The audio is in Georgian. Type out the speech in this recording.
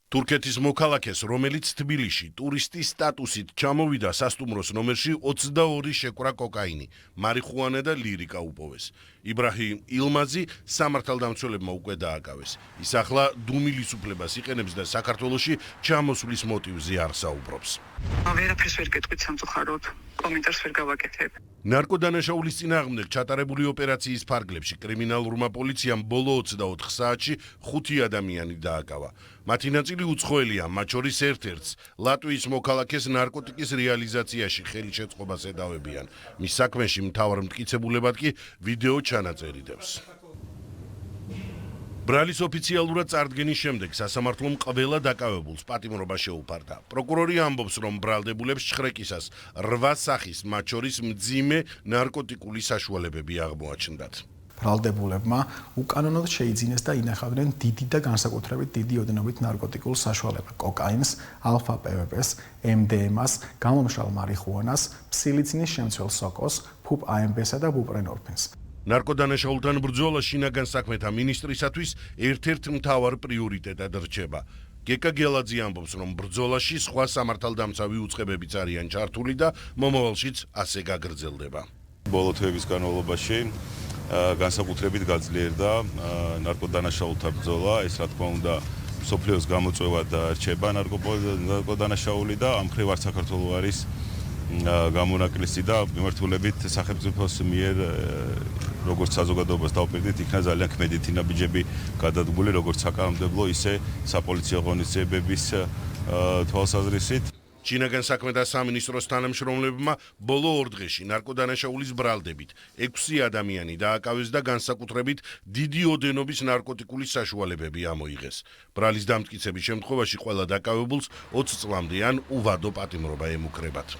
თურქეთის მოქალაქეს, რომელიც თბილისში ტურისტის სტატუსით ჩამოვიდა სასტუმროს ნომერში 22 შეკვრა კოკაინი, მარიხუანა და ლირიკა უპოვეს. იბრაჰიმ ილმაზი სამართალდამცველებმა უკვე დააკავეს. ის ახლა დუმილის უფლებას იყენებს და საქართველოში ჩამოსვლის მოტივზე არ საუბრობს. ვერაფერს ვერ გეტყვით სამწუხაროდ, კომენტარს ვერ გავაკეთებ. ნარკოდანაშაულის წინააღმდეგ ჩატარებული ოპერაციის ფარგლებში კრიმინალურმა პოლიციამ ბოლო 24 საათში 5 ადამიანი დააკავა. მათი ნაწილი უცხოელია, მათ შორის ერთ-ერთს ლატვიის მოქალაქეს ნარკოტიკის რეალიზაციაში ხელშეწყობას ედავებიან. მის საქმეში მთავარ მტკიცებულებად კი ვიდეო ჩანაწერი დევს. ბრალის ოფიციალურად წარდგენის შემდეგ სასამართლომ ყველა დაკავებულს პატიმრობა შეუფარდა. პროკურორი ამბობს, რომ ბრალდებულებს შხრეკისას 8 სახის, მათ შორის მძიმე ნარკოტიკული საშუალებები აღმოაჩნდათ. ბრალდებულებმა უკანონოდ შეიძინეს და ინახავდნენ დიდი და განსაკუთრებით დიდი ოდენობით ნარკოტიკულ საშუალება კოკაინს, ალფა-პვპ-ს, MDMA-ს, გამომშრალ მარიხუანას, ფსილიცინის შემცველ სოკოს, ფუპ AMB-სა და ბუპრენორფინს. ნარკოდანაშაულთან ბრძოლა შინაგან საქმეთა მინისტრისათვის ერთ-ერთ მთავარ პრიორიტეტად რჩება. გეკა გელაძე ამბობს, რომ ბრძოლაში სხვა სამართალდამცავი უწყებებიც არიან ჩართული და მომავალშიც ასე გაგრძელდება. ბოლო თვეების განმავლობაში განსაკუთრებით გაძლიერდა ნარკოდანაშაულთა ბრძოლა, ეს რა თქმა უნდა მსოფლიოს გამოწვევად რჩება ნარკოდანაშაული და ამ მხრივ არც საქართველოს არის გამონაკლისი და მიმართულებით სახელმწიფოს მიერ როგორც საზოგადოებას დავპირდით, იქნა ძალიან ქმედითი ნაბიჯები გადადგმული როგორც საკანონმდებლო, ისე საპოლიციო ღონისძიებების თვალსაზრისით. შინაგან საქმეთა სამინისტროს თანამშრომლებმა ბოლო 2 დღეში ნარკოდანაშაულის ბრალდებით 6 ადამიანი დააკავეს და განსაკუთრებით დიდი ოდენობის ნარკოტიკული საშუალებები ამოიღეს. ბრალის დამტკიცების შემთხვევაში ყველა დაკავებულს 20 წლამდე ან უვადო პატიმრობა ემუქრებათ.